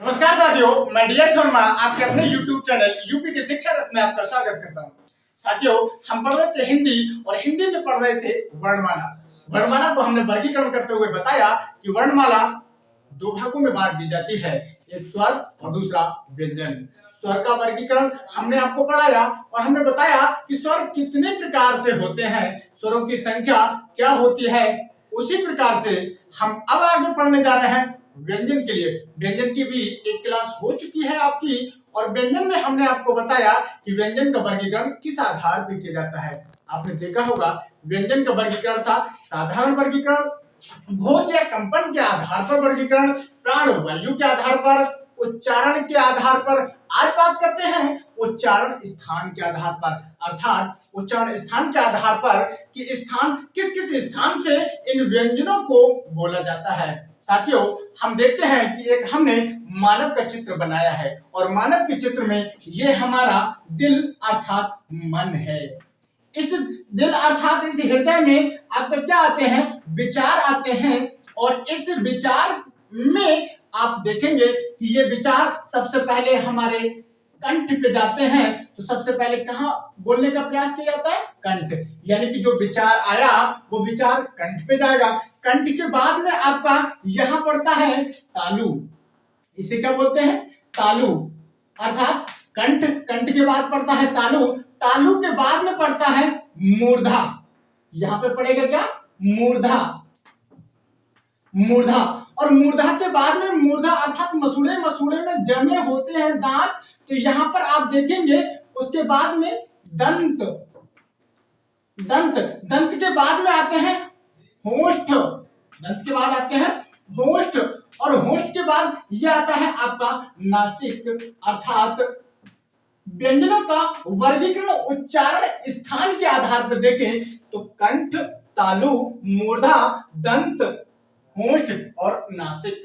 नमस्कार साथियों, मैं डीएस शर्मा आपके अपने YouTube चैनल यूपी के शिक्षा रत्न में आपका स्वागत करता हूं। साथियों, हम पढ़ रहे थे हिंदी और हिंदी में पढ़ रहे थे वर्णमाला। वर्णमाला को हमने वर्गीकरण करते हुए बताया कि वर्णमाला दो भागों में बांट दी जाती है, एक स्वर और दूसरा व्यंजन। स्वर का वर्गीकरण हमने आपको पढ़ाया और हमने बताया कि स्वर कितने प्रकार से होते हैं, स्वरों की संख्या क्या होती है। उसी प्रकार से हम अब आगे पढ़ने जा रहे हैं व्यंजन के लिए। व्यंजन की भी एक क्लास हो चुकी है आपकी, और व्यंजन में हमने आपको बताया कि व्यंजन का वर्गीकरण किस आधार पर किया जाता है। आपने देखा होगा व्यंजन का वर्गीकरण था साधारण वर्गीकरण, घोष या कंपन के आधार पर वर्गीकरण, प्राण वायु के आधार पर, उच्चारण के आधार पर। आज बात करते हैं उच्चारण स्थान के आधार पर, अर्थात उच्चारण स्थान के आधार पर कि स्थान किस किस स्थान से इन व्यंजनों को बोला जाता है। साथियों, हम देखते हैं कि एक हमने मानव का चित्र बनाया है और मानव के चित्र में ये हमारा दिल अर्थात मन है। इस दिल अर्थात इस हृदय में आपके क्या आते हैं, विचार आते हैं, और इस विचार में आप देखेंगे कि ये विचार सबसे पहले हमारे कंठ पे जाते हैं। तो सबसे पहले कहां बोलने का प्रयास किया जाता है, कंठ। यानी कि जो विचार आया वो विचार कंठ पे जाएगा। कंठ के बाद में आपका यहां पड़ता है तालु। इसे क्या बोलते हैं, तालु। अर्थात कंठ, कंठ के बाद पड़ता है तालु, तालु के बाद में पड़ता है मूर्धा। यहां पे पड़ेगा क्या, मूर्धा। मूर्धा, और मूर्धा के बाद में मूर्धा अर्थात मसूड़े, मसूड़े में जमे होते हैं दांत। तो यहां पर आप देखेंगे उसके बाद में दंत। दंत, दंत के बाद में आते हैं होष्ठ। दंत के बाद आते हैं होष्ठ, और होष्ठ के बाद यह आता है आपका नासिक। अर्थात व्यंजनों का वर्गीकरण उच्चारण स्थान के आधार पर देखें तो कंठ, तालु, मूर्धा, दंत, होष्ठ और नासिक,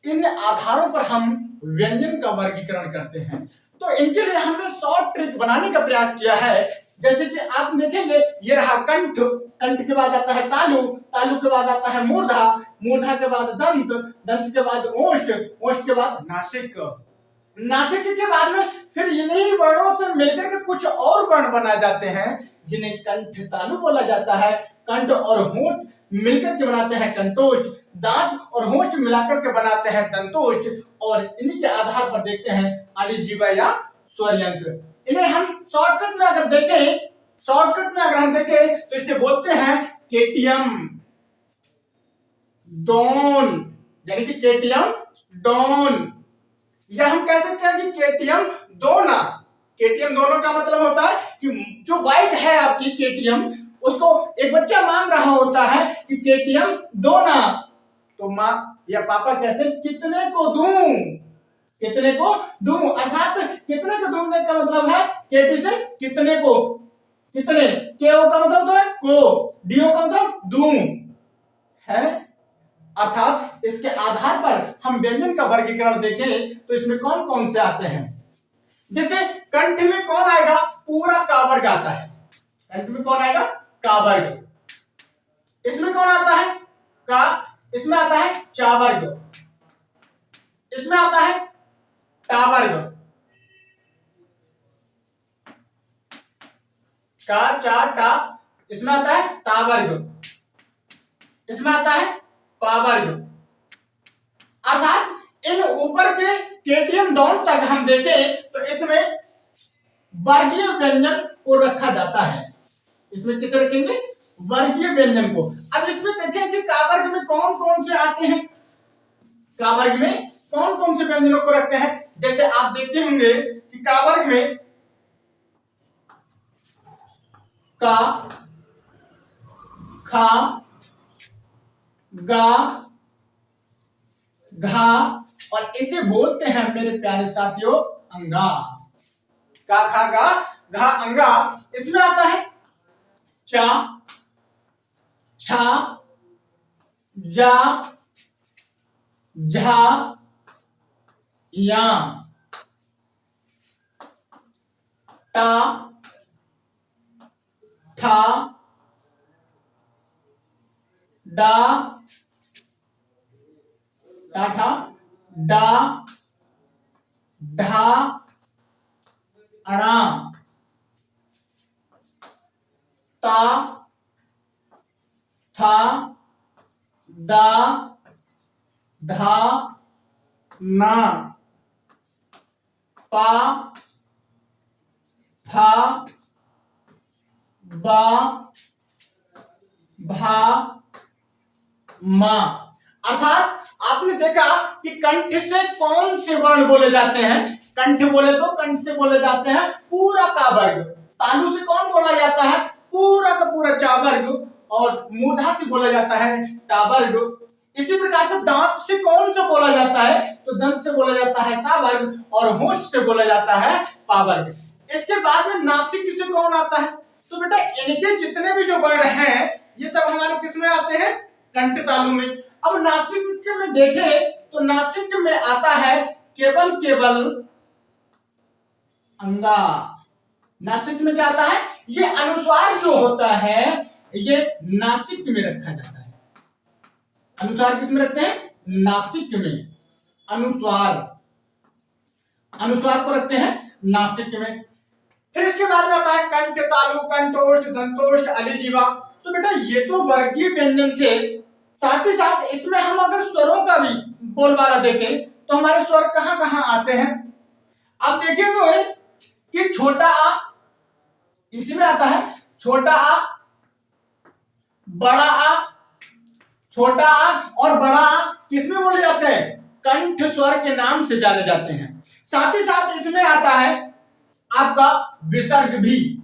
इन आधारों पर हम व्यंजन का वर्गीकरण करते हैं। तो इनके लिए हमने शॉर्ट ट्रिक बनाने का प्रयास किया है। जैसे कि आप देखेंगे ये रहा कंठ, कंठ के बाद आता है तालु, तालु के बाद आता है मूर्धा, मूर्धा के बाद दंत, दंत के बाद ओष्ठ, ओष्ठ के बाद नासिक, नासिक के बाद में फिर इन्हीं वर्णों से मिलकर के कुछ और वर्ण बनाए जाते हैं जिन्हें कंठ तालु बोला जाता है। कंठ और होंठ मिलकर के बनाते हैं कंठोष्ठ, दांत और होंठ मिलाकर के बनाते हैं दंतोष्ठ, और इन्हीं के आधार पर देखते हैं आदिजीवा या स्वर यंत्र। इन्हें हम शॉर्टकट में अगर देखें, शॉर्टकट में अगर हम देखें तो इसे बोलते हैं केटियम डोन, यानी कि केटियम डोन, या हम कह सकते हैं कि केटियम दोना। केटियम दोनों का मतलब होता है कि जो वाइट है आपकी केटियम, उसको एक बच्चा मांग रहा होता है कि केटियम दोना, तो माँ या पापा कहते हैं कितने को दूं, कितने को दूं। अर्थात कितने को दूंने का मतलब है केटी से कितने को, कितने, केओ का मतलब तो है को, डीओ का मतलब दूं है। अर्थात इसके आधार पर हम व्यंजन का वर्गीकरण देखें तो इसमें कौन कौन से आते हैं। जैसे कंठ में कौन आएगा, पूरा का वर्ग आता है। कंठ में कौन आएगा, का वर्ग। इसमें कौन आता है, का, इसमें आता है चा वर्ग, इसमें आता है टा वर्ग, का चा टा, इसमें आता है ता वर्ग, इसमें आता है पा वर्ग। अर्थात इन ऊपर के केटियम डॉन तक हम देखें तो इसमें वर्गीय व्यंजन को रखा जाता है। इसमें किसे रखेंगे, वर्गीय व्यंजन को। अब इसमें देखें कि का वर्ग में कौन कौन से आते हैं, का वर्ग में कौन कौन से व्यंजनों को रखते हैं। जैसे आप देखते होंगे कि का वर्ग में का, खा, गा, घा, और इसे बोलते हैं मेरे प्यारे साथियों अंगा। का, खा, गा, घा, अंगा। इसमें आता है चा, छा, जा, झा, या, टा, ठा, डा, टाठा, डा, ढा अणा ता था दा धा ना पा फा बा भा मा। अर्थात आपने देखा कि कंठ से कौन से वर्ण बोले जाते हैं। कंठ बोले तो कंठ से बोले जाते हैं पूरा का वर्ग। तालु से कौन बोला जाता है, पूरा का पूरा चा वर्ग। और मूर्धा से बोला जाता है टा वर्ग। इसी प्रकार से दांत से कौन सा बोला जाता है, तो दंत से बोला जाता है ता वर्ग और होंठ से बोला जाता है पा वर्ग। इसके बाद में नासिक से कौन आता है, तो बेटा इनके जितने भी जो वर्ण हैं ये सब हमारे किस में आते हैं, कंठ तालु में। अब नासिक में देखें तो नासिक में आता है केवल अंगा। नासिक में क्या आता है, ये अनुस्वार जो होता है ये नासिक में रखा जाता है। अनुस्वार किस में रखते हैं, नासिक में। अनुस्वार को रखते हैं नासिक में। फिर इसके बाद में आता है कंठ तालु, कंठोष्ठ, दंतोष्ठ, अलिजीवा। तो बेटा ये तो वर्गीय व्यंजन थे, साथ ही साथ इसमें हम अगर स्वरों का भी बोलबाला देखें तो हमारे स्वर कहां कहां आते हैं। आप देखेंगे कि छोटा आ इसमें आता है, छोटा आ, बड़ा आ, छोटा आ और बड़ा आ किसमें बोले जाते हैं, कंठ स्वर के नाम से जाने जाते हैं। साथ ही साथ इसमें आता है आपका विसर्ग भी।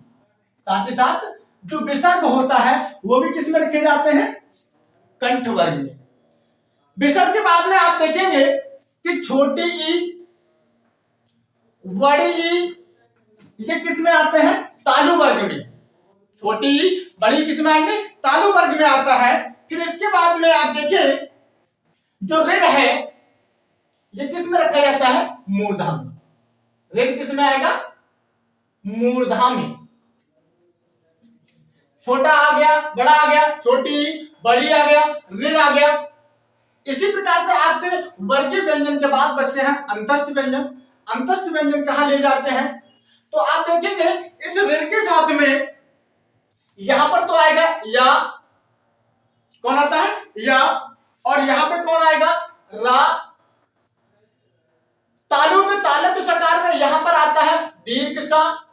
साथ ही साथ जो विसर्ग होता है वो भी किसमें रखे जाते हैं, कंठ वर्ग में। विसर्ग के बाद में आप देखेंगे कि छोटी ई, बड़ी ई, ये किसमें आते हैं, तालु वर्ग में। छोटी ई, बड़ी किसमें आएंगे, तालु वर्ग में आता है। फिर इसके बाद में आप देखिए जो ऋण है ये किसमें रखा जाता है, मूर्धा में। ऋण किसमें आएगा, मूर्धा में। छोटा आ गया, बड़ा आ गया, छोटी बड़ी आ गया, ऋण आ गया। इसी प्रकार से आपके वर्गीय व्यंजन के बाद बचते हैं अंतस्थ व्यंजन। अंतस्थ व्यंजन कहां ले जाते हैं, तो आप देखेंगे इस ऋण के साथ में यहां पर तो आएगा या, कौन आता है या, और यहां पे कौन आएगा, रा। तालु में तालव्य सकार में यहां पर आता है दीर्घ सा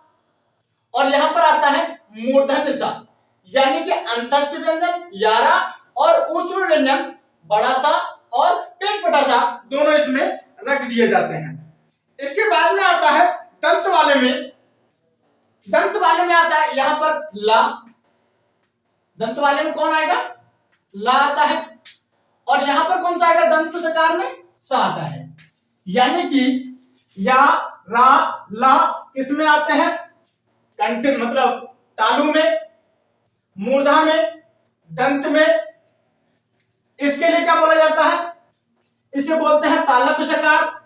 और यहां पर आता है मूर्धन्य सा। यानी कि अंतस्थ व्यंजन यारा और ऊष्म व्यंजन बड़ा सा और पेट बड़ा सा, दोनों इसमें रख दिए जाते हैं। इसके बाद में आता है दंत वाले में। दंत वाले में आता है यहां पर ला। दंत वाले में कौन आएगा, ला आता है। और यहां पर कौन सा आएगा, दंत सकार में सा आता है। यानी कि या, रा, ला किसमें आते हैं, कंठ मतलब तालु में, मूर्धा में, दंत में। इसके लिए क्या बोला जाता है, इसे बोलते हैं तालव्य सकार,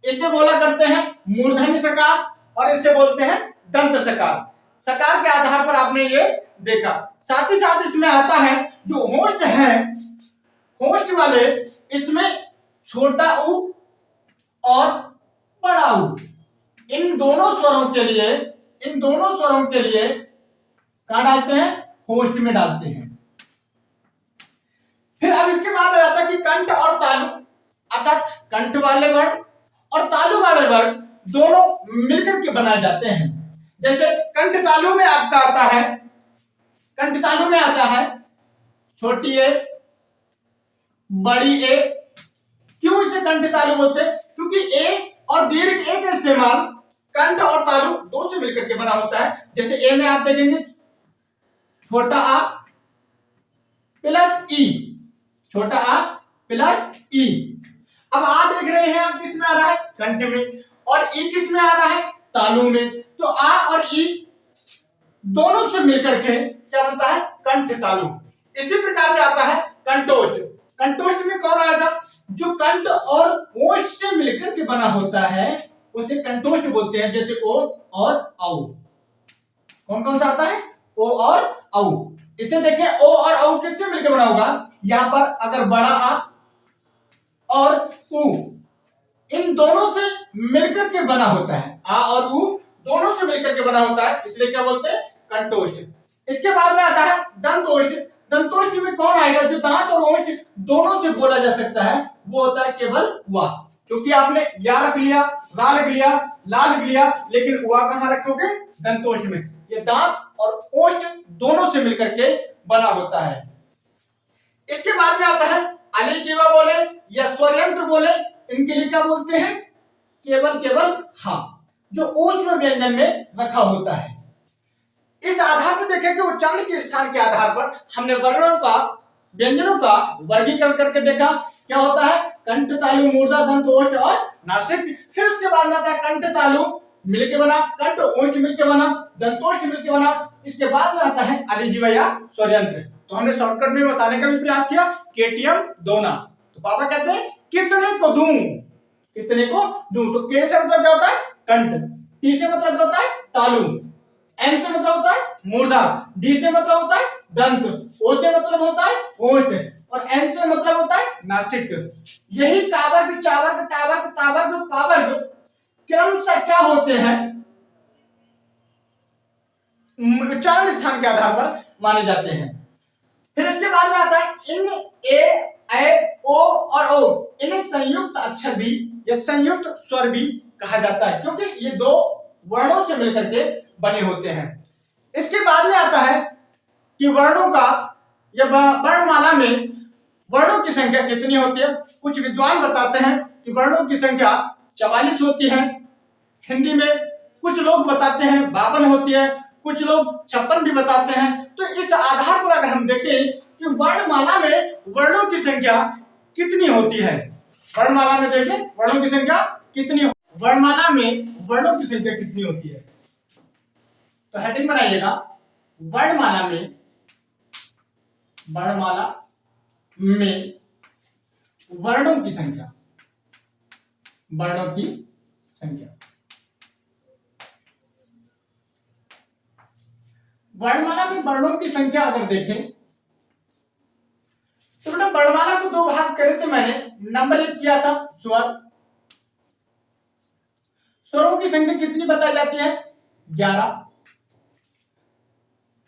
इसे बोला करते हैं मूर्धन्य सकार और इसे बोलते हैं दंत सकार। सकार के आधार पर आपने ये देखा। साथ ही साथ इसमें आता है जो होस्ट है, होस्ट वाले इसमें छोटा उ और बड़ा उ, इन दोनों स्वरों के लिए कहां डालते हैं, होस्ट में डालते हैं। फिर अब इसके बाद आ जाता है कि कंठ और तालु, अर्थात कंठ वाले वर्ण और तालु वाले वर्ण दोनों मिलकर के बनाए जाते हैं। जैसे कंठ तालु में आपका आता है, कंठ तालु में आता है छोटी ए, बड़ी ए। क्यों इसे कंठ तालु बोलते हैं, क्योंकि ए और दीर्घ ए का इस्तेमाल कंठ और तालु दो से मिलकर के बना होता है। जैसे ए में आप देखेंगे छोटा आ प्लस ई, छोटा आ प्लस ई। अब आ देख रहे हैं आप, किस में आ रहा है, कंठ में, और ई किस में आ रहा है, तालु में। तो आ और ई दोनों से मिलकर के क्या बनता है, कंठ तालु। इसी प्रकार से आता है कंठोष्ठ। कंठोष्ठ में कौन आएगा, जो कंठ और ओष्ठ से मिलकर के बना होता है उसे कंठोष्ठ बोलते हैं। जैसे ओ और औ, कौन कौन सा आता है, ओ और औ। इसे देखें ओ और औ किससे मिलकर बना होगा, यहां पर अगर बड़ा आ और उ इन दोनों से मिलकर के बना होता है, आ और ऊ दोनों से मिलकर के बना होता है, इसलिए क्या बोलते हैं, कंठोष्ठ। इसके बाद में आता है दंतोष्ठ। दंतोष्ठ में कौन आएगा, जो दांत और ओष्ठ दोनों से बोला जा सकता है, वो होता है केवल वा। क्योंकि आपने या रख लिया, रा रख लिया, ला लिख लिया, लेकिन वा कहां रखोगे, दंतोष्ठ में। ये दांत और ओष्ठ दोनों से मिलकर के बना होता है। इसके बाद में आता है अलीजीवा बोले या स्वरयंत्र बोले, इनके लिए क्या बोलते हैं, केवल हा, जो ऊष्म व्यंजन में रखा होता है। इस आधार पर देखें कि उच्चारण के स्थान के आधार पर हमने वर्णों का, व्यंजनों का वर्गीकरण करके देखा। क्या होता है, कंठ, तालु, मूर्धा, दंत, ओष्ठ और नासिक। फिर उसके बाद में आता है कंठ तालु मिलके बना, कंठ ओष्ठ मिलके बना, दंतोष्ठ मिलके बना। इसके बाद में आता है अलीजीवा या स्वरयंत्र। तो हमने शॉर्टकट में बताने का भी प्रयास किया, केटीएम दोना। तो पापा कहते हैं कितने को दूं, कितने को दूं। तो के से मतलब क्या होता है, कंठ, टी से मतलब क्या होता है, तालु, एम से मतलब होता है मूर्धा, डी से मतलब होता है दंत, ओ से मतलब होता है ओष्ठ और एन से मतलब होता है नासिक। यही कावर्ग, चावर्ग, टावर्ग, तावर्ग, पावर्ग क्रमशः क्या होते हैं, उच्चारण स्थान के आधार पर माने जाते हैं। फिर इसके बाद में आता है इन, ए, ओ और ओ, इन्हें संयुक्त अक्षर भी या संयुक्त स्वर भी कहा जाता है, क्योंकि ये दो वर्णों से मिलकर के बने होते हैं। इसके बाद में आता है कि वर्णों का या वर्णमाला में वर्णों की संख्या कितनी होती है। कुछ विद्वान बताते हैं कि वर्णों की संख्या 44 होती है हिंदी में, कुछ लोग बताते हैं 52 होती है, कुछ लोग 56 भी बताते हैं। तो इस आधार पर अगर हम देखें कि वर्णमाला में वर्णों की संख्या कितनी होती है, वर्णमाला में देखें वर्णों की संख्या कितनी, वर्णमाला में वर्णों की संख्या कितनी होती है। तो हेडिंग बनाइएगा, वर्णमाला में, वर्णमाला में वर्णों की संख्या, वर्णों की संख्या। वर्णमाला में वर्णों की संख्या अगर देखें तो बेटा वर्णमाला को दो भाग करे थे मैंने। नंबर 1 किया था स्वर, स्वरों की संख्या कितनी बताई जाती है, 11।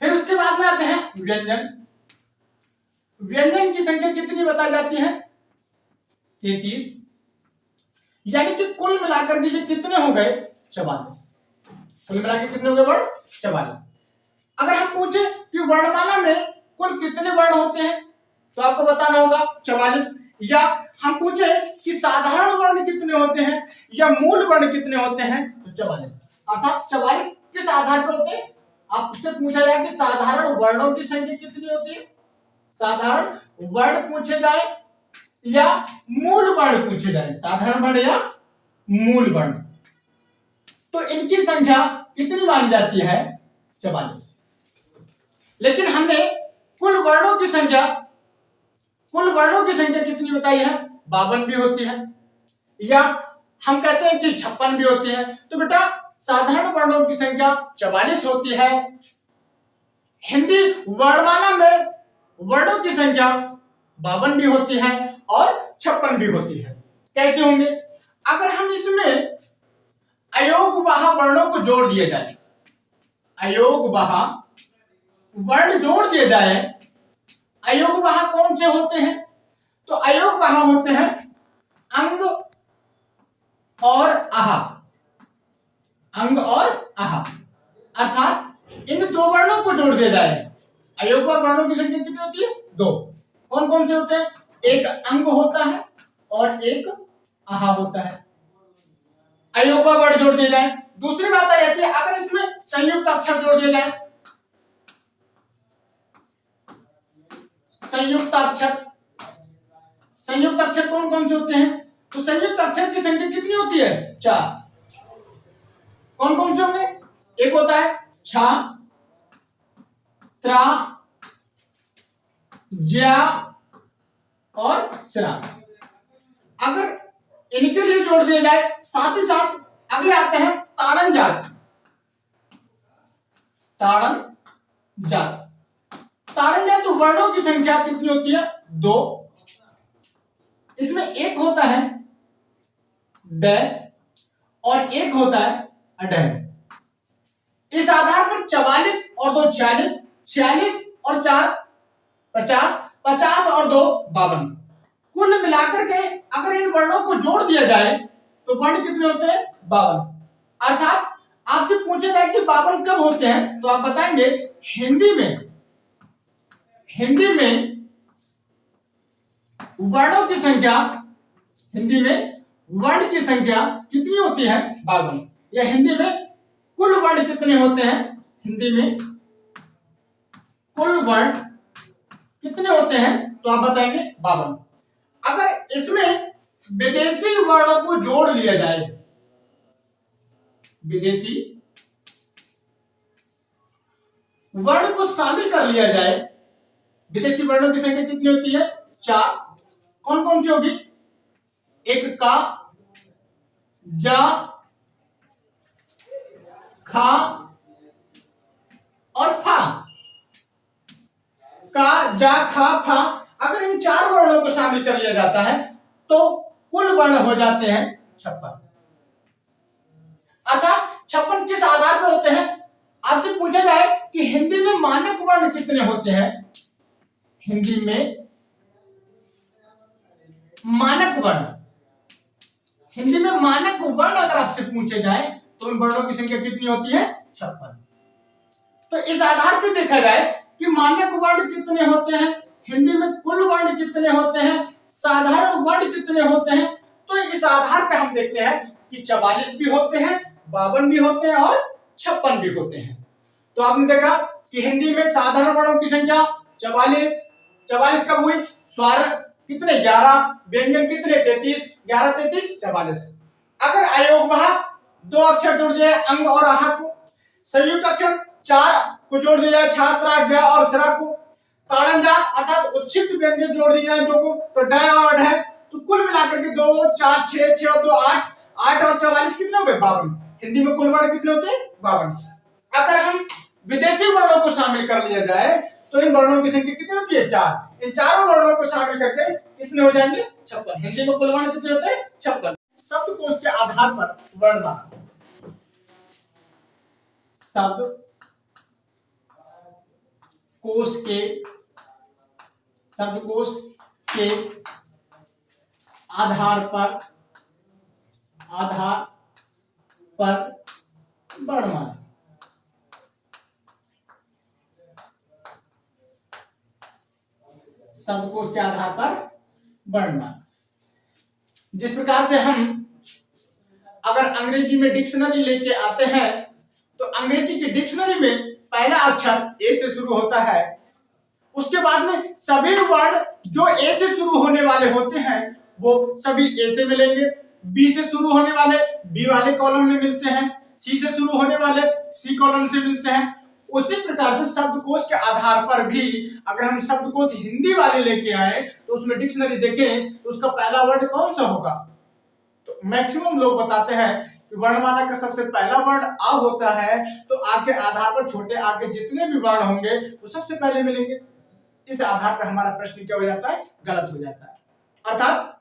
फिर उसके बाद में आते हैं व्यंजन, व्यंजन की संख्या कितनी बताई जाती है, 33। यानी कि कुल मिलाकर के ये कितने हो गए, 44। कुल मिलाकर कितने हो गए वर्ण, 44। अगर हम पूछे कि वर्णमाला में कुल कितने वर्ण होते हैं तो आपको बताना होगा 44। या हम पूछे कि साधारण वर्ण कितने होते हैं या मूल वर्ण कितने होते हैं तो 44। अर्थात 44 किस आधार पर होते हैं, आपसे पूछा जाए कि साधारण वर्णों की संख्या कितनी होती है, साधारण वर्ण पूछे जाए या मूल वर्ण पूछे जाए, साधारण वर्ण या मूल वर्ण, तो इनकी संख्या कितनी मानी जाती है, 44। लेकिन हमने कुल वर्णों की संख्या, कुल वर्णों की संख्या कितनी बताई है, 52 भी होती है या हम कहते हैं कि 56 भी होती है। तो बेटा साधारण वर्णों की संख्या 44 होती है। हिंदी वर्णमाला में वर्णों की संख्या 52 भी होती है और 56 भी होती है। कैसे होंगे, अगर हम इसमें अयोगवाह वर्णों को जोड़ दिया जाए, अयोगवाह वर्ण जोड़ दिए जाए, अयोगवाह कौन से होते हैं, तो अयोगवाह होते हैं अंग और आहा, अंग और आहा। अर्थात इन दो वर्णों को जोड़ दिया जाए, अयोगवाह वर्णों की संख्या कितनी होती है, 2। कौन कौन से होते हैं, एक अंग होता है और एक आहा होता है। अयोगवाह वर्ण जोड़ दिए जाए। दूसरी बात आ जाती है अगर इसमें संयुक्त अक्षर जोड़ दिए जाए, संयुक्त अक्षर, संयुक्त अक्षर कौन कौन से होते हैं, तो संयुक्त अक्षर की संख्या कितनी होती है, 4। कौन कौन से होंगे, एक होता है छा, त्रा, ज्या और सिरा। अगर इनके लिए जोड़ दिया जाए, साथ ही साथ अगले आते हैं ताड़न जात, ताड़न जात। ताड़न जात वर्णों की संख्या कितनी होती है, 2। इसमें एक होता है ड और एक होता है अडह। इस आधार पर 44 और 2 46, 46 और 4 50, 50 और 2 52। कुल मिलाकर के अगर इन वर्णों को जोड़ दिया जाए तो वर्ण कितने होते हैं? 52। अर्थात आपसे पूछा जाए कि 52 कब होते हैं तो आप बताएंगे हिंदी में वर्णों की संख्या, हिंदी में वर्ण की संख्या कितनी होती है? 52। या हिंदी में कुल वर्ण कितने होते हैं? हिंदी में कुल वर्ण कितने होते हैं तो आप बताएंगे 52। अगर इसमें विदेशी वर्णों को जोड़ लिया जाए, विदेशी वर्ण को शामिल कर लिया जाए, विदेशी वर्णों की संख्या कितनी होती है? 4। कौन कौन सी होगी? एक का, जा, खा और फा। का, जा, खा, फा, अगर इन 4 वर्णों को शामिल कर लिया जाता है तो कुल वर्ण हो जाते हैं 56। अर्थात 56 किस आधार पर होते हैं? आपसे पूछा जाए कि हिंदी में मानक वर्ण कितने होते हैं? हिंदी में मानक वर्ण, हिंदी में मानक वर्ण अगर आपसे पूछे जाए तो उन वर्णों की संख्या कितनी होती है? 56। तो इस आधार पर देखा जाए कि मानक वर्ण कितने होते हैं, हिंदी में कुल वर्ण कितने होते हैं, साधारण वर्ण कितने होते हैं, तो इस आधार पर हम देखते हैं कि 44 भी होते हैं, 52 भी होते हैं और 56 भी होते हैं। तो आपने देखा कि हिंदी में साधारण वर्णों की संख्या 44, 44 कब हुई? स्वर कितने? 11, व्यंजन कितने? 33, 11 33 44। अगर अयोगवाह 2 अक्षर जोड़ दिए अंग और आह को, संयुक्त अक्षर 4 को जोड़ दिया जाए छात्रा, ग और सरा को, ताड़नजात अर्थात उत्क्षिप्त व्यंजन जोड़ दिए जाए 2 को तो ड और ढ, तो कुल मिलाकर के 2 4 6 6 और 2 8, 8 और 44 कितने हो गए? 52। हिंदी में कुल वर्ण कितने होते हैं? 52। अगर हम विदेशी वर्णों को शामिल कर लिया जाए तो इन वर्णों की संख्या कितनी होती है? 4। इन चारों वर्णों को शामिल करके कितने हो जाएंगे? 56। हिंदी में कुल वर्ण कितने होते हैं? 56। शब्दकोश के आधार पर वर्णमाला, शब्दकोश के आधार पर वर्णमाला। शब्दकोश के आधार पर वर्णमाला, जिस प्रकार से हम अगर अंग्रेजी में डिक्शनरी लेके आते हैं तो अंग्रेजी की डिक्शनरी में पहला अक्षर ए से शुरू होता है, उसके बाद में सभी वर्ड जो ए से शुरू होने वाले होते हैं वो सभी ए से मिलेंगे, बी से शुरू होने वाले बी वाले कॉलम में मिलते हैं, सी से शुरू होने वाले सी कॉलम से मिलते हैं। उसी प्रकार से शब्दकोश के आधार पर भी अगर हम शब्दकोश हिंदी वाले लेके आए तो उसमें डिक्शनरी देखें तो उसका पहला वर्ड कौन सा होगा? तो मैक्सिमम लोग बताते हैं कि वर्णमाला का सबसे पहला वर्ण आ होता है, तो आ के आधार पर छोटे आ के जितने भी वर्ण होंगे वो सबसे पहले मिलेंगे। इस आधार पर हमारा प्रश्न क्या हो जाता है? गलत हो जाता है। अर्थात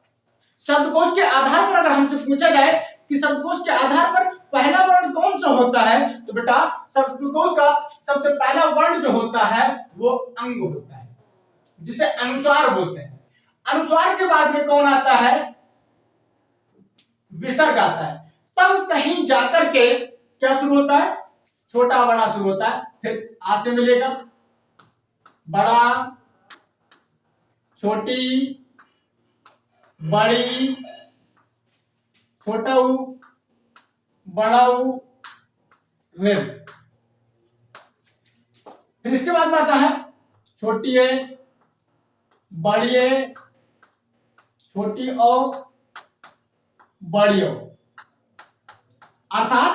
शब्दकोश के आधार पर अगर हमसे पूछा जाए कि शब्दकोश के आधार पर पहला वर्ण कौन सा होता है तो बेटा शब्दकोश का सबसे पहला वर्ण जो होता है वो अंग होता है, जिसे अनुस्वार बोलते हैं। अनुस्वार के बाद में कौन आता है? विसर्ग आता है। तब कहीं जाकर के क्या शुरू होता है? छोटा बड़ा शुरू होता है। फिर आ से मिलेगा बड़ा, छोटी, बड़ी, छोटा ऊ, बड़ा ऊ, रे। फिर इसके बाद में आता है छोटी ए, बड़ी ए, छोटी ओ, बड़ी ओ। अर्थात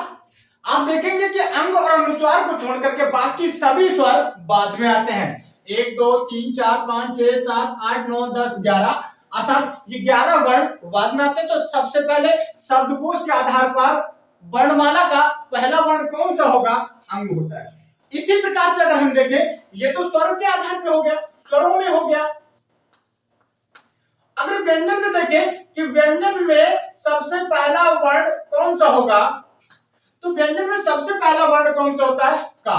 आप देखेंगे कि अंग और अनुस्वार को छोड़ करके बाकी सभी स्वर बाद में आते हैं। 1 2 3 4 5 6 7 8 9 10 11, अर्थात ये 11 वर्ण बाद में आते हैं। तो सबसे पहले शब्दकोश के आधार पर वर्णमाला का पहला वर्ण कौन सा होगा? अंग होता है। इसी प्रकार से अगर हम देखें ये तो स्वर के आधार पे हो गया, स्वरों में हो गया, अगर व्यंजन में देखें कि व्यंजन में सबसे पहला वर्ण कौन सा होगा, तो व्यंजन में सबसे पहला वर्ण कौन सा होता है? का।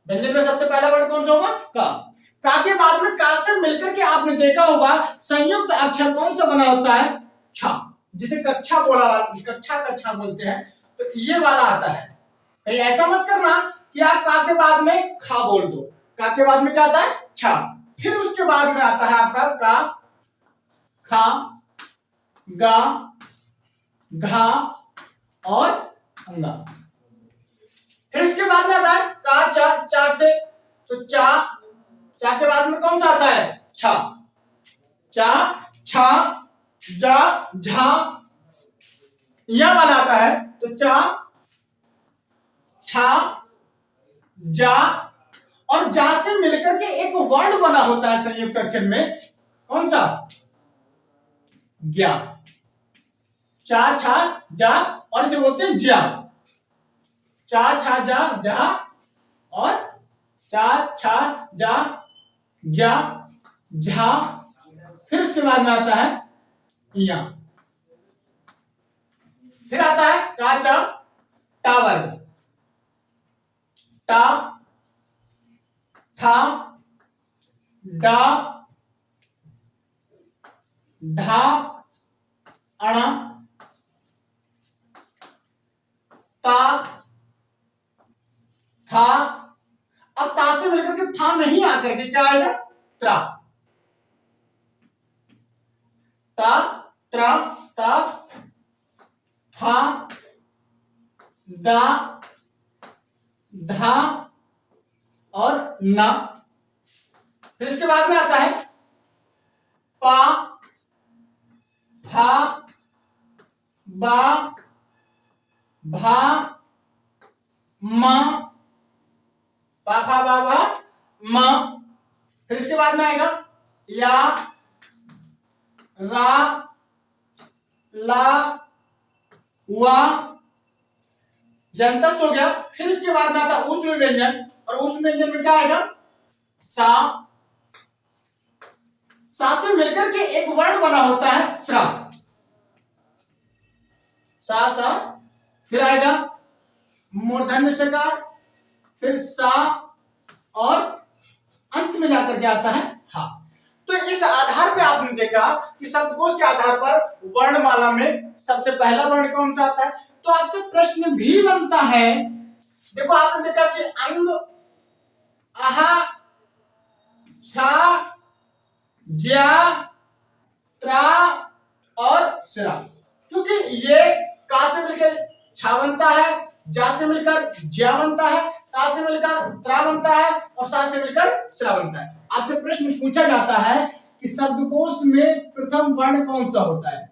व्यंजन में सबसे पहला वर्ण कौन सा होगा? का। का के बाद में का से मिलकर के आपने देखा होगा संयुक्त अक्षर कौन सा बना होता है? छा, जिसे कक्षा कक्षा बोलते हैं, तो ये वाला आता है। कहीं ऐसा मत करना कि आप का के बाद में खा बोल दो। का के बाद में क्या आता है? छा। फिर उसके बाद में आता है आपका का, खा, गा, घा और अंगा। फिर उसके बाद में आता है का, चा, चा से, तो चा, चा के बाद में कौन सा आता है? छा। चा, छा, जा, झा, यह वाला आता है, तो चा, छा, जा, और जा से मिलकर के एक वर्ण बना होता है संयुक्त अक्षर में, कौन सा? ज्ञा। चा, छा, जा, और इसे बोलते हैं ज्या। चा, छा, जा, जा, और चा, छा, जा, ज्या, झा। फिर उसके बाद में आता है या। फिर आता है का, चा, टा वर्ग। टा, था, डा, ढा, अणा, ता, था। अब ता से मिलकर के था नहीं आकर के क्या आएगा? त्रा। ता, त्रा, ता, था, दा, धा और ना। फिर इसके बाद में आता है पा, फा, बा, भा, मा, पा, फा, बा, भा, मा। फिर इसके बाद में आएगा या, रा, ला, वा, यंतस्त हो गया। फिर इसके बाद में आता है ऊष्म व्यंजन, और ऊष्म व्यंजन में क्या आएगा? सा। सा से मिलकर के एक वर्ण बना होता है स्रा। सा, सा, फिर आएगा मूर्धन्य सकार, फिर सा, और अंत में जाकर के आता है हा। तो इस आधार पे आपने देखा कि शब्दकोश के आधार पर वर्णमाला में सबसे पहला वर्ण कौन सा आता है। तो आपसे प्रश्न भी बनता है, देखो आपने देखा कि अंग, आहा, छा, ज्या, त्रा और स्रा, क्योंकि ये का से मिलकर छा बनता है, जा से मिलकर ज्या बनता है, ता से मिलकर त्रा बनता है, और सा से मिलकर स्रा बनता है। आपसे प्रश्न पूछा जाता है कि शब्दकोश में प्रथम वर्ण कौन सा होता है?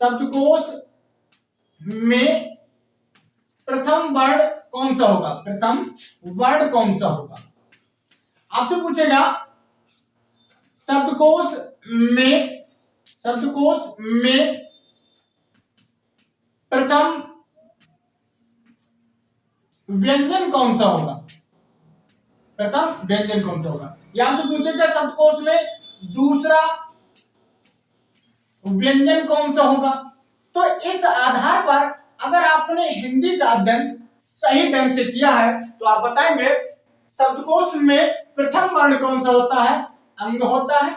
शब्दकोश में प्रथम वर्ण कौन सा होगा? प्रथम वर्ण कौन सा होगा? आपसे पूछेगा शब्दकोश में प्रथम व्यंजन कौन सा होगा? प्रथम व्यंजन कौन सा होगा? या तो पूछेगा शब्दकोश में दूसरा व्यंजन कौन सा होगा? तो इस आधार पर अगर आपने हिंदी का अध्ययन सही ढंग से किया है तो आप बताएंगे शब्दकोश में प्रथम वर्ण कौन सा होता है? अंग होता है,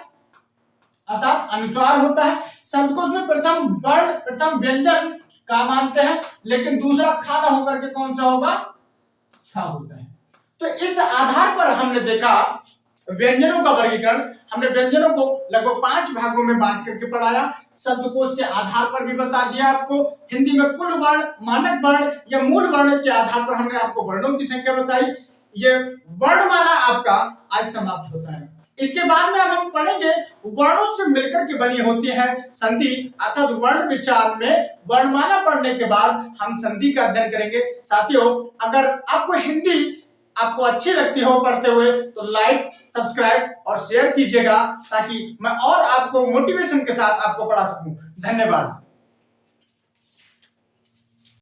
अर्थात अनुस्वार होता है। शब्दकोश में प्रथम वर्ण, प्रथम व्यंजन का मानते हैं, लेकिन दूसरा खा न होकर के कौन सा होगा? छा होता है। तो इस आधार पर हमने देखा व्यंजनों का वर्गीकरण। हमने व्यंजनों को लगभग 5 भागों में बांट करके पढ़ाया। शब्दकोश के आधार पर भी बता दिया आपको। हिंदी में कुल वर्ण, मानक वर्ण या मूल वर्ण के आधार पर हमने आपको वर्णों की संख्या बताई। ये वर्णमाला आपका आज समाप्त होता है। इसके बाद में अब हम पढ़ेंगे वर्णों से मिलकर के बनी होती है संधि, अर्थात वर्ण विचार में वर्णमाला पढ़ने के बाद हम संधि का अध्ययन करेंगे। साथियों, अगर आपको हिंदी आपको अच्छी लगती हो पढ़ते हुए तो लाइक, सब्सक्राइब और शेयर कीजिएगा, ताकि मैं और आपको मोटिवेशन के साथ आपको पढ़ा सकूं। धन्यवाद।